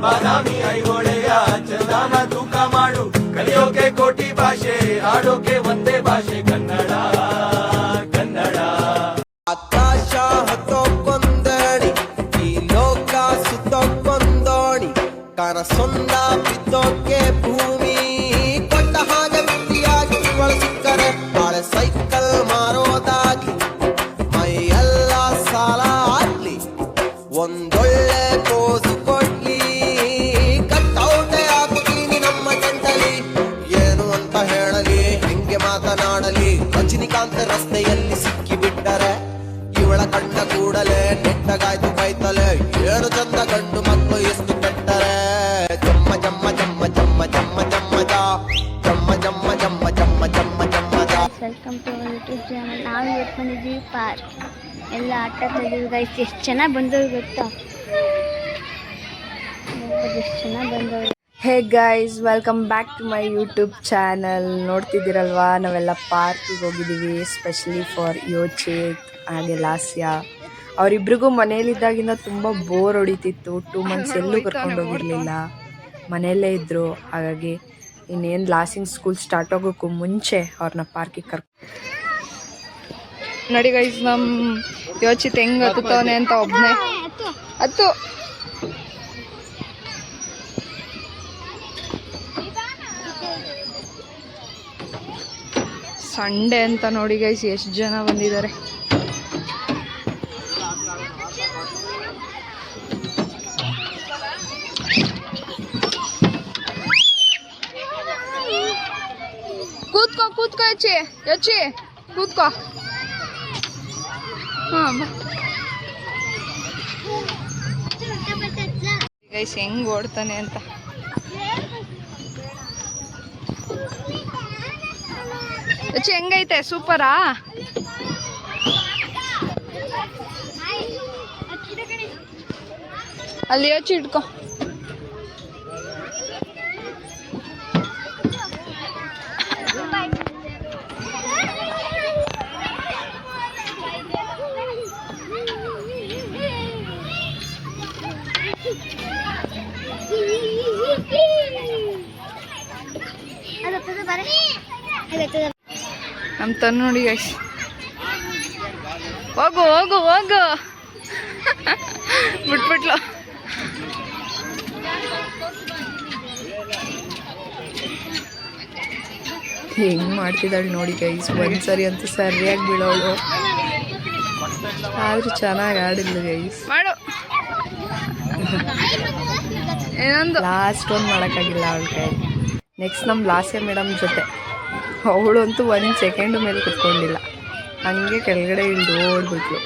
ಬಾದಾಮಿ ಐಹೊಳೆಯ ಚಂದನ ತೂಕ ಮಾಡು ಕಲಿಯೋಕೆ ಕೋಟಿ ಭಾಷೆ ಆಡೋಕೆ ಒಂದೇ ಭಾಷೆ ಕನ್ನಡ ಕನ್ನಡ. ಆಕಾಶ ಹತ್ತೋಕೊಂದಣಿ ಈ ಲೋಕ ಸುತ್ತೋಕೊಂದೋಣಿ ಕನಸೊಂದ ಬಿದ್ದೋಕೆ ಭೂಮಿ ಕೊಟ್ಟ ಹಾಗೆ ವ್ಯಕ್ತಿಯಾಗಿ ಬಳಸಿಕ್ಕರೆ ಬಾಳೆ ಸೈಕಲ್ ಮಾರೋದಾಗಿ ಮೈಯೆಲ್ಲ ಸಾಲ ಆಗ್ಲಿ ಒಂದೊಳ್ಳೆ ಪೋಸು ಕೊಡ್ಲಿ ಕಟ್ಟೌಟೆ ಹಾಕುತ್ತೀನಿ ನಮ್ಮ ಜಂಟಲಿ ಏನು ಅಂತ ಹೇಳಲಿ ಹೆಂಗೆ ಮಾತನಾಡಲಿ ರಜನಿಕಾಂತ್ ರಸ್ತೆಯಲ್ಲಿ ಸಿಕ್ಕಿಬಿಟ್ಟರೆ ಇವಳ ಕಂಡ ಕೂಡಲೇ ನೆಟ್ಟಗಾಯ್ತು ಬೈತಲೆ ಏನು ಚಂದ ಗಂಡು ಮಕ್ಕಳು ಎಷ್ಟು ಕೆಟ್ಟರೆ ಜಮ್ಮ ಜಮ್ಮ ಜಮ್ಮ ಜಮ್ಮ ಜಮ್ಮ ಜಮ್ಮ ಜಾ ಜಮ್ಮ ಜಮ್ಮ ಜಮ್ಮ ಜಮ್ಮ ಜಮ್ಮ ಜಮ್ಮ ಜಾ. Welcome to our YouTube channel. ನಾವು ಇವತ್ತು ಬಂದಿದ್ದೀವಿ ಪಾರ್ಕ್. ಎಲ್ಲ ಆಟ ಆಡ್ತಿದ್ದೀವಿ ಗೈಸ್. ಎಷ್ಟು ಚೆನ್ನಾಗಿ ಬಂದವರು ಗೊತ್ತಾ, ಎಷ್ಟು ಚೆನ್ನಾಗಿ ಬಂದವರು. Hey guys, welcome back to my YouTube channel. ನೋಡ್ತಿದ್ದೀರಲ್ವಾ, ನಾವೆಲ್ಲ ಪಾರ್ಕಿಗೆ ಹೋಗಿದ್ದೀವಿ ಸ್ಪೆಷಲಿ ಫಾರ್ ಯೋಚಿತ್ ಹಾಗೆ ಲಾಸ್ಯ. ಅವರಿಬ್ರಿಗೂ ಮನೇಲಿದ್ದಾಗಿಂದ ತುಂಬ ಬೋರ್ ಹೊಡಿತಿತ್ತು. 2 months ಎಲ್ಲೂ ಕರ್ಕೊಂಡು ಹೋಗಿರಲಿಲ್ಲ, ಮನೆಯಲ್ಲೇ ಇದ್ದರು. ಹಾಗಾಗಿ ಇನ್ನೇನು ಲಾಸಿಂಗ್ ಸ್ಕೂಲ್ ಸ್ಟಾರ್ಟ್ ಆಗೋಕ್ಕೂ ಮುಂಚೆ ಅವ್ರನ್ನ ಪಾರ್ಕಿಗೆ ನೋಡಿ ಗೈಸ್, ನಮ್ಮ ಯೋಚಿತ್ ಹೆಂಗೆ ಹತ್ತುತ್ತವನೆ ಅಂತ ಒಬ್ಬನೇ ಹತ್ತು. ಸಂಡೇ ಅಂತ ನೋಡಿ ಗೈಸ್ ಎಷ್ಟು ಜನ ಬಂದಿದ್ದಾರೆ. ಕೂತ್ಕೋ ಕೂತ್ಕೋ ಯಚ್ಚಿ ಯಚ್ಚಿ ಕೂತ್ಕೋ. ಹಾಂ ಗೈಸ್ ಹೆಂಗ್ ಓಡ್ತಾನೆ ಅಂತ. ಯಚ್ಚಿ ಹೆಂಗೈತೆ, ಸೂಪರಾ? ಅಲ್ಲಿ ಯೋಚಿ ಇಟ್ಕೋ. ನಮ್ಮ ತನ್ನ ನೋಡಿ ಗೈಸ್, ಹೋಗು ಹೋಗು ಹೋಗು ಬಿಟ್ಬಿಟ್ಲು. ಹೆಂಗ್ ಮಾಡ್ತಿದ್ದಾಳೆ ನೋಡಿ ಗೈಸ್. ಒಂದ್ಸರಿ ಅಂತೂ ಸರಿಯಾಗಿ ಬೀಳೋಳು, ಆದ್ರೂ ಚೆನ್ನಾಗಿ ಆಡಿದ್ಲು ಗೈಸ್. ಮಾಡು ಏನೊಂದು ಲಾಸ್ಟ್ ಒಂದು ಮಾಡೋಕ್ಕಾಗಿಲ್ಲ ಅವಳ ಕೈ. ನೆಕ್ಸ್ಟ್ ನಮ್ಮ ಲಾಸ್ಯ ಮೇಡಮ್ ಜೊತೆ, ಅವಳಂತೂ 1 ಸೆಕೆಂಡ್ ಮೇಲೆ ಕುತ್ಕೊಂಡಿಲ್ಲ, ಹಂಗೆ ಕೆಳಗಡೆ ಇಳಿದು ಓಡ್ಬಿಟ್ಲು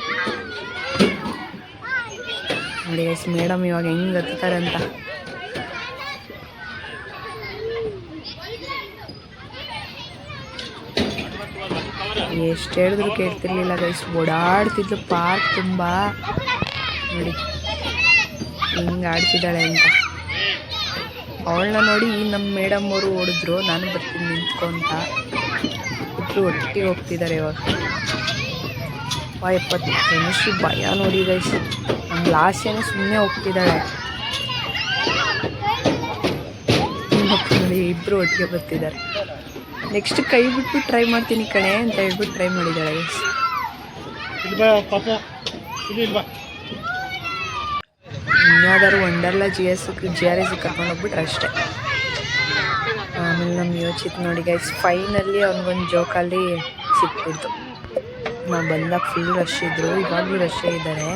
ನೋಡಿ ಗೈಸ್. ಮೇಡಮ್ ಇವಾಗ ಹೆಂಗೆ ಹತ್ತಾರೆ ಅಂತ. ಎಷ್ಟು ಹೇಳಿದ್ರು ಕೇಳ್ತಿರ್ಲಿಲ್ಲ ಗೈಸ್, ಓಡಾಡ್ತಿದ್ಲು ಪಾರ್ಕ್ ತುಂಬ. ನೋಡಿ ಹಿಂಗೆ ಆಡ್ತಿದ್ದಾಳೆ ಅಂತ. ಅವಳನ್ನ ನೋಡಿ ನಮ್ಮ ಮೇಡಮ್ ಅವರು ಓಡಿದ್ರು, ನಾನು ಬರ್ತೀನಿ ನಿಂತ್ಕೊ ಅಂತ. ಇಬ್ಬರು ಒಟ್ಟಿಗೆ ಹೋಗ್ತಿದ್ದಾರೆ ಇವಾಗ. 70 ನಿಮಿಷ ಭಯ ನೋಡಿ ಗೈಸ್. ನಮ್ಮ ಲಾಸ್ಯನೇ ಸುಮ್ಮನೆ ಹೋಗ್ತಿದ್ದಾಳೆ ನೋಡಿ, ಇಬ್ಬರು ಒಟ್ಟಿಗೆ ಬರ್ತಿದ್ದಾರೆ. ನೆಕ್ಸ್ಟ್ ಕೈ ಬಿಟ್ಟು ಟ್ರೈ ಮಾಡ್ತೀನಿ ಕಣೆ ಅಂತ ಹೇಳ್ಬಿಟ್ಟು ಟ್ರೈ ಮಾಡಿದ್ದಾಳೆ ಗೈಸ್. ಇನ್ಯಾವ್ದಾದ್ರು ವಂಡರ್ಲಾ GRS ಕರ್ಕೊಂಡು ಹೋಗ್ಬಿಟ್ರೆ ಅಷ್ಟೇ. ಆಮೇಲೆ ನಮ್ಮ ಯೋಚಿತ್ ನೋಡಿ ಗೈಸ್, ಫೈನಲ್ಲಿ ಅವ್ನಿಗೊಂದು ಜೋಕಾಲಿ ಸಿಕ್ಬಿಡ್ತು. ನಾವು ಬಂದಾಗ ಫುಲ್ ರಶ್ ಇದ್ದರು, ಇವಾಗಲೂ ರಶ್ಶೇ ಇದ್ದಾರೆ.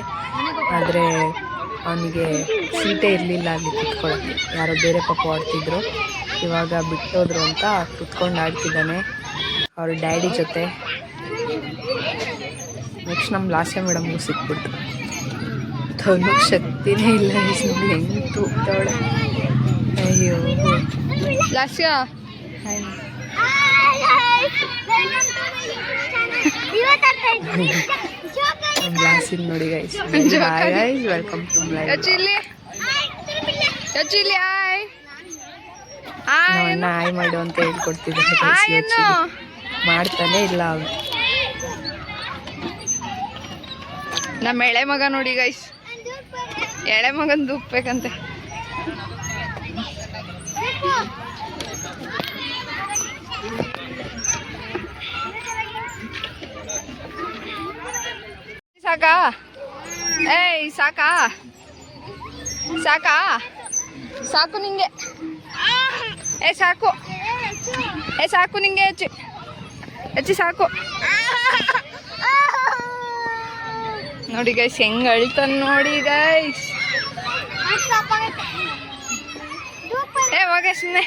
ಆದರೆ ಅವನಿಗೆ ಸೀಟೇ ಇರಲಿಲ್ಲ ಅಲ್ಲಿ ಕುತ್ಕೊಳ್ಳೋಕ್ಕೆ, ಯಾರೋ ಬೇರೆ ಪಾಪ ಆಡ್ತಿದ್ರು. ಇವಾಗ ಬಿಟ್ಟೋದ್ರು ಅಂತ ಕುತ್ಕೊಂಡು ಆಡ್ತಿದ್ದಾನೆ ಅವ್ರ ಡ್ಯಾಡಿ ಜೊತೆ. ನೆಕ್ಸ್ಟ್ ನಮ್ಮ ಲಾಸ್ಯ ಮೇಡಮ್ಗೂ ಸಿಕ್ಬಿಟ್ಟು. ತನಗೆ ಶಕ್ತಿನೇ ಇಲ್ಲ ಹೆಂಗೆ ತೂಗ್ತಾವಳೆ. ಅಯ್ಯೋ ಲಾಸ್ಯ ಲಾಸ್ಯ ನೋಡಿ ಗೈಸ್. ವೆಲ್ಕಮ್ ಟು ಮೈ ನಾಯಿ ಮಾಡು ಅಂತ ಹೇಳ್ಕೊಡ್ತಿದ್ದೆ, ಮಾಡ್ತಾನೆ ಇಲ್ಲ ಅವನು. ನಮ್ಮ ಎಳೆ ಮಗ ನೋಡಿ ಗೈಸ್, ಎಳೆ ಮಗನ ದೂಕ್ಬೇಕಂತೆ. ಸಾಕಾ? ಏಯ್ ಸಾಕಾ? ಸಾಕಾ? ಸಾಕು ನಿಂಗೆ. ಸಾಕು. ಸಾಕು ನಿಂಗೆ ಹೆಚ್ಚಿ ಸಾಕು. ನೋಡಿ ಗೈಸ್ ಹೆಂಗ್ ಅಳ್ತಾನ ನೋಡಿ ಗೈಸ್. ಹೋಗ ಸುಮ್ಮನೆ.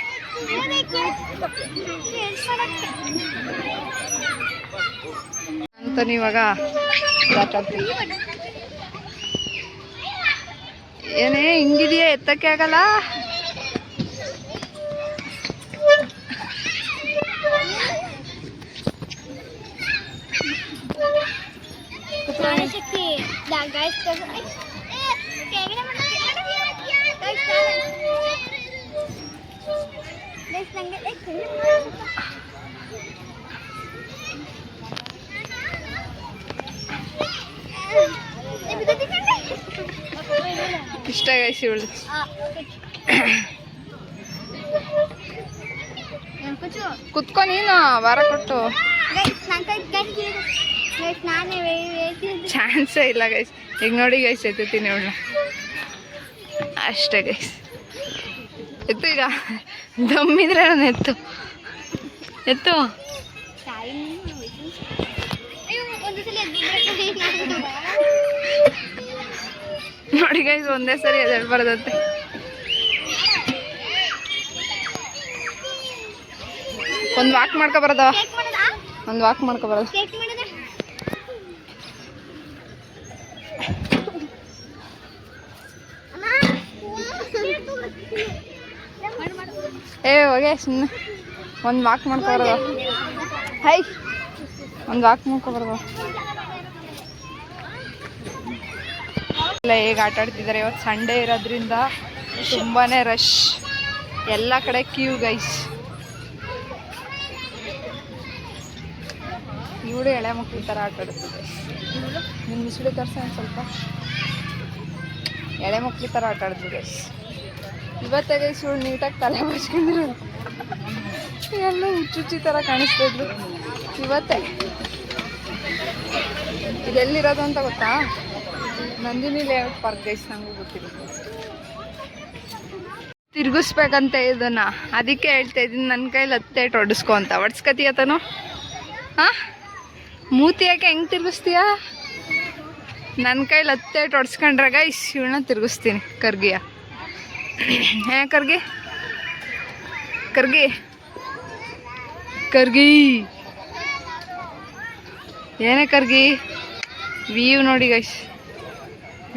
ಅಂತ ಇವಾಗ ಏನೇ ಹಿಂಗಿದೆಯಾ ಎತ್ತಕ್ಕೆ ಆಗಲ್ಲ. ಇಷ್ಟ ಗೈಸ್ ಇವಳು. ಕುತ್ಕೊ ನೀನು ವಾರ ಕೊಟ್ಟು. ಚಾನ್ಸೇ ಇಲ್ಲ ಗೈಸ್. ಈಗ ನೋಡಿ ಗೈಸ್ ಎತ್ತೀನಿ ಅವಳನ್ನ ಅಷ್ಟೇ ಗೈಸ್. ಎತ್ತು ಈಗ ದಮ್ಮಿದ್ರೆ ನಾನು ಎತ್ತು ಎತ್ತು. ನೋಡಿ ಗೈಸ್ ಒಂದೇ ಸರಿ ಎದ್ದೇಳ್ಬಾರ್ದಂತೆ. ಒಂದು ವಾಕ್ ಮಾಡ್ಕೊ ಬರೋದವ. ಒಂದು ವಾಕ್ ಮಾಡ್ಕೊ ಬರೋದು. ಹೋಗೆ ಸುಮ್ಮನೆ ಒಂದು ವಾಕ್ ಮಾಡ್ಕೊ ಬರೋದು. ಹೈ ಒಂದು ವಾಕ್ ಮಾಡ್ಕೊ ಬರೋದು. ಎಲ್ಲ ಹೇಗೆ ಆಟ ಆಡ್ತಿದ್ದಾರೆ. ಇವತ್ತು ಸಂಡೇ ಇರೋದ್ರಿಂದ ತುಂಬಾ ರಶ್, ಎಲ್ಲ ಕಡೆ ಕ್ಯೂ ಗೈಸ್. ಇವಳು ಎಳೆ ಮಕ್ಳು ಥರ ಆಟ ಆಡ್ತಿದ್ದೆ. ನಿಮ್ಮ ಬಿಸಿಲು ತರ್ಸ ಒಂದು ಸ್ವಲ್ಪ ಎಳೆ ಮಕ್ಳು ಥರ ಆಟ ಆಡ್ತಿದ್ದೆ ಗೈಸ್. ಇವತ್ತೇ ಗೈಸ್ ಇವಳು ನೀಟಾಗಿ ತಲೆ ಬಚ್ಕೊಂಡಿರೋದು. ಎಲ್ಲ ಹುಚ್ಚುಚ್ಚಿ ಥರ ಕಾಣಿಸ್ತಾ ಇದ್ಲು ಇವತ್ತೇ. ಇದೆಲ್ಲಿರೋದು ಅಂತ ಗೊತ್ತಾ? Nandini layout park guys. ನಂಗೂ ಗೊತ್ತಿಲ್ಲ. ತಿರುಗಿಸ್ಬೇಕಂತೆ ಇದನ್ನ, ಅದಕ್ಕೆ ಹೇಳ್ತಾ ಇದ್ದೀನಿ ನನ್ನ ಕೈಲಿ ಹತ್ತೇಟ್ ಹೊಡಿಸ್ಕೊ ಅಂತ. ಹೊಡ್ಸ್ಕತೀಯ ತಾನು? ಹಾಂ ಮೂತಿ ಯಾಕೆ ಹೆಂಗೆ ತಿರುಗಿಸ್ತೀಯ? ನನ್ನ ಕೈಲಿ ಹತ್ತೇಟ್ ಹೊಡ್ಸ್ಕೊಂಡ್ರೆ ಗೈಸ್ ಇವಳನ್ನ ತಿರುಗಿಸ್ತೀನಿ. ಕರ್ಗಿಯ ಕರ್ಗಿ ಕರ್ಗಿ ಕರ್ಗಿ ಏನೇ ಕರ್ಗಿ. ವ್ಯೂ ನೋಡಿ ಗೈಸ್,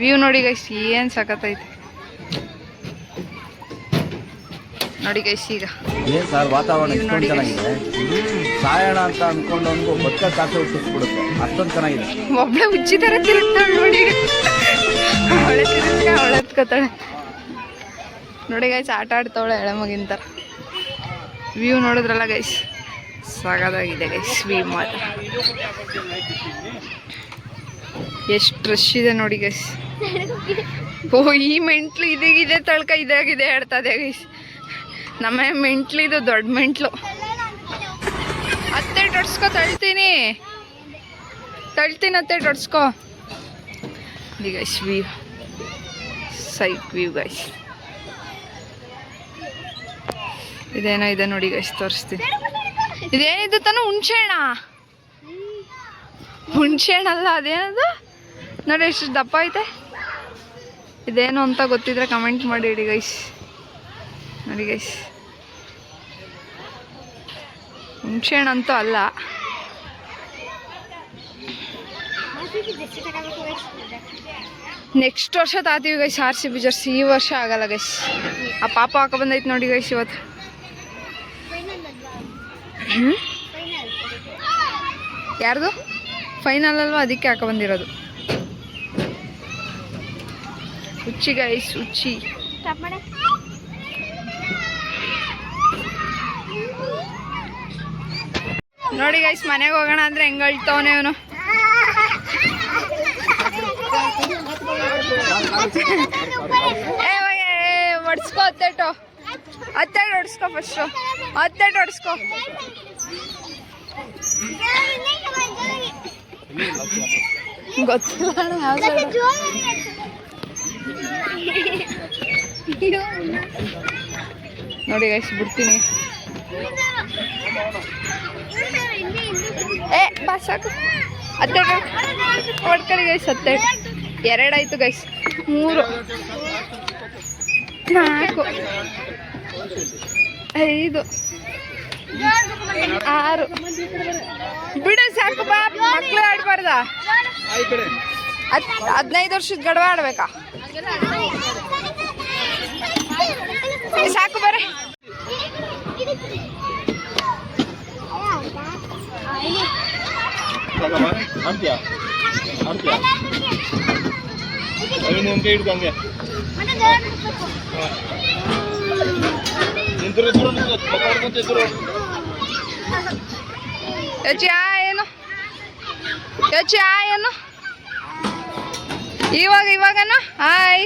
ವ್ಯೂ ನೋಡಿ ಗೈಸ್ ಏನು ಸಖತ್ತೈತೆ ನೋಡಿ ಗೈಸ್. ಈಗ ಏನ್ ಸರ್ ವಾತಾವರಣ ಎಷ್ಟೊಂದು ಚೆನ್ನಾಗಿದೆ. ಸಾಯಣ ಅಂತ ಅನ್ಕೊಂಡು ಒಂದು ಬತ್ತ ಕಾಸೆ ಹುಟ್ಟಿಸ್ಬಿಡುತ್ತೆ, ಅಷ್ಟೊಂದು ಚೆನ್ನಾಗಿದೆ. ಒಬ್ಳೆ ಹುಚ್ಚಿ ಥರ ತಿರುಗ್ತಾಳೆ ನೋಡಿ. ಅವಳೆ ತಿರುಗ ಅವಳೆ ಹತ್ಕೋತಾಳೆ ನೋಡಿ ಗೈಸ್. ಆಟ ಆಡ್ತಾವಳೆ ಎಳೆ ಮಗಿನ ಥರ. ವ್ಯೂ ನೋಡಿದ್ರಲ್ಲ ಗೈಸ್, ಸಾಕಾಗಿದೆ ಗೈಸ್. ವ್ಯೂ ಮಾತ್ರ ಎಷ್ಟು ರಶ್ ಇದೆ ನೋಡಿ ಗೈಸ್. ಓ ಈ ಮೆಂಟ್ಲು ಇದೇ ತಳ್ಕ ಇದಾಗಿದೆ ಹೇಳ್ತದೆ ಗೈಸ್. ನಮ್ಮ ಮೆಂಟ್ಲು ಇದು ದೊಡ್ಡ ಮೆಂಟ್ಲು. ಅತ್ತೆ ಟೊಡ್ಸ್ಕೊ, ತಳ್ತೀನಿ ಅತ್ತೆ ಟೊಡ್ಸ್ಕೊ. ಇದು ಗೈಸ್ ವ್ಯೂ, ಸೈಕ್ ವ್ಯೂ ಗೈಸ್. ಇದೇನೋ ಇದೆ ನೋಡಿ ಗೈಸ್, ತೋರಿಸ್ತೀನಿ. ಇದೇನಿದೆ ತಾನು? ಹುಣ್ಸೆ ಹಣ್ಣಲ್ಲ, ಅದೇನದು ನೋಡಿ ಎಷ್ಟು ದಪ್ಪ ಐತೆ. ಇದೇನು ಅಂತ ಗೊತ್ತಿದ್ರೆ ಕಮೆಂಟ್ ಮಾಡಿ ಇಡಿ ಗೈಸ್. ನೋಡಿ ಗೈಸ್, ಹುಣ್ಸೆ ಹಣ್ಣಂತೂ ಅಲ್ಲ. ನೆಕ್ಸ್ಟ್ ವರ್ಷ ತಾತೀವಿ ಗೈಸ್ RCB ಜರ್ಸಿ. ಈ ವರ್ಷ ಆಗಲ್ಲ ಗೈಸ್. ಆ ಪಾಪ ಹಾಕ ಬಂದೈತೆ ನೋಡಿ ಗೈಸ್ ಇವತ್ತು. ಯಾರ್ದು ಫೈನಲ್ ಅಲ್ವಾ, ಅದಕ್ಕೆ ಹಾಕ ಬಂದಿರೋದು. ಹುಚ್ಚಿ ಗೈಸ್, ಹುಚ್ಚಿ. ನೋಡಿ ಗೈಸ್ ಮನೆಗೆ ಹೋಗೋಣ ಅಂದ್ರೆ ಹೆಂಗ್ ಅಳ್ತಾವನೆ ಅವನು. ಹೊಡ್ಸ್ಕೊ ಹತ್ತೆಟು ಹೊಡ್ಸ್ಕೊ ಫಸ್ಟು ಹತ್ತೆಟು ಹೊಡ್ಸ್ಕೊ. ಗೊತ್ತಿಲ್ಲ ನೋಡಿ ಗೈಸ್ ಬಿಡ್ತೀನಿ. ಬಾ ಸಾಕು. ಹತ್ತೆಟು ಹೊಡ್ಕರಿ ಗೈಸ್. ಹತ್ತೆಟು ಎರಡಾಯ್ತು ಗೈಸ್. 3 4 5 6 ಬಿಡು ಸಾಕು. ಬಾ ಮಕ್ಳು ಆಡ್ಬಾರ್ದ? 15 ವರ್ಷದ ಗಡವ ಆಡ್ಬೇಕಾ? ಸಾಕು ಬರ್ರಿ. ಏನು ಇವಾಗನ ಹಾಯ್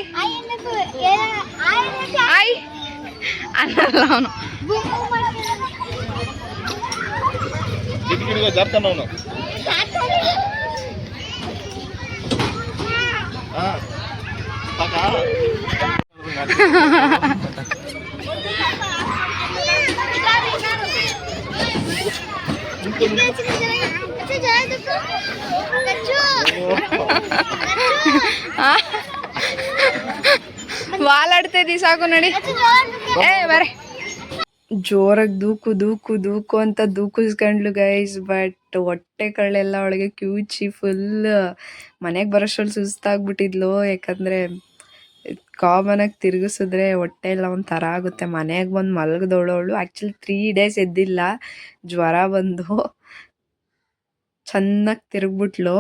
ಹಾಯ್ ಅನ್ನಲ್ಲ ಅವನು. ವಾಲಾಡ್ತಿದ್ದಿ ಸಾಕು ನಡಿ. ಬರೇ ಜೋರಾಗಿ ದೂಕು ದೂಕು ದೂಕು ಅಂತ ದೂಕಿಸ್ಕೊಂಡ್ಲು ಗೈಸ್. ಬಟ್ ಹೊಟ್ಟೆ ಕಳ್ಳೆಲ್ಲ ಅವಳಿಗೆ ಕ್ಯೂಚಿ ಫುಲ್ ಮನೆಗೆ ಬರೋಷ್ಟ್ರಲ್ಲಿ ಸುಸ್ತಾಗ್ಬಿಟ್ಟಿದ್ಲು. ಯಾಕಂದರೆ ಕಾಮನಾಗಿ ತಿರುಗಿಸಿದ್ರೆ ಹೊಟ್ಟೆ ಎಲ್ಲ ಒಂಥರ ಆಗುತ್ತೆ. ಮನೆಗೆ ಬಂದು ಮಲಗಿದವಳು ಆ್ಯಕ್ಚುಲಿ 3 days ಎದ್ದಿಲ್ಲ. ಜ್ವರ ಬಂದು ಚೆನ್ನಾಗಿ ತಿರುಗ್ಬಿಟ್ಲು.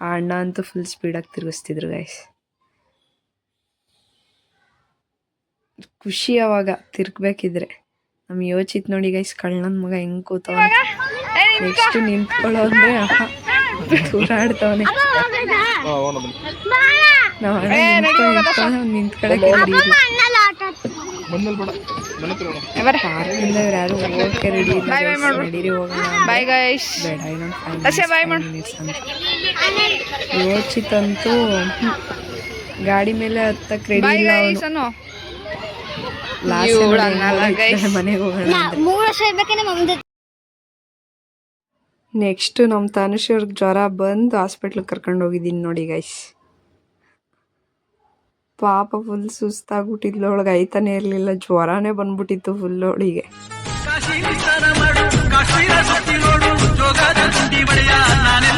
ಆ ಅಣ್ಣ ಅಂತೂ ಫುಲ್ ಸ್ಪೀಡಾಗಿ ತಿರುಗಿಸ್ತಿದ್ರು ಗೈಸ್. ಖುಷಿ ಅವಾಗ ತಿರ್ಗ್ಬೇಕಿದ್ರೆ. ನಮ್ಮ ಯೋಚಿತ್ ನೋಡಿ ಗೈಸ್ ಕಳ್ಳನ ಮಗ ಹೆಂಗ್ ಕೂತವ. ನೆಕ್ಸ್ಟ್ ನಿಂತ್ಕೊಳ್ಳೋ ಅಂದ್ರೆ ಕೂರಾಡ್ತವನೆ. ನಿಂತ್ಕೊಳಕ್ಕೆ ಪಾರ್ಕಿಂದ ಯಾರು ಹೋಗಕ್ಕೆ ರೆಡಿ ಇಲ್ಲ. ನಡೀರಿ ಹೋಗೋಣ. ಬೇಡ ಇನ್ನೊಂದು 5 minutes ಅಂತ. ಯೋಚಿತ್ ಅಂತೂ ಗಾಡಿ ಮೇಲೆ ಹತ್ತಕ್ಕೆ ರೆಡಿ ಇಲ್ಲ ಅವನು. ಮನೆಗೆ ಹೋಗೋಣ. ನೆಕ್ಸ್ಟ್ ನಮ್ಮ ತನುಷ್ ಅವ್ರಿಗೆ ಜ್ವರ ಬಂದು ಹಾಸ್ಪಿಟ್ಲಿಗೆ ಕರ್ಕೊಂಡು ಹೋಗಿದ್ದೀನಿ ನೋಡಿ ಗೈಸ್. ಪಾಪ ಫುಲ್ ಸುಸ್ತಾಗ್ಬಿಟ್ಟಿದ್ಲು. ಅವಳಿಗೆ ಐತಾನೆ ಇರಲಿಲ್ಲ. ಜ್ವರನೇ ಬಂದ್ಬಿಟ್ಟಿತ್ತು ಫುಲ್ ಅವಳಿಗೆ. ಕಾಶಿ ಮಾಡು ಕಾಶ್ಮೀರ ಸುತ್ತಿ ನೋಡು ಜೋಗದ ತಿಂಡಿ ಬಳಿಯ ನಾನೇ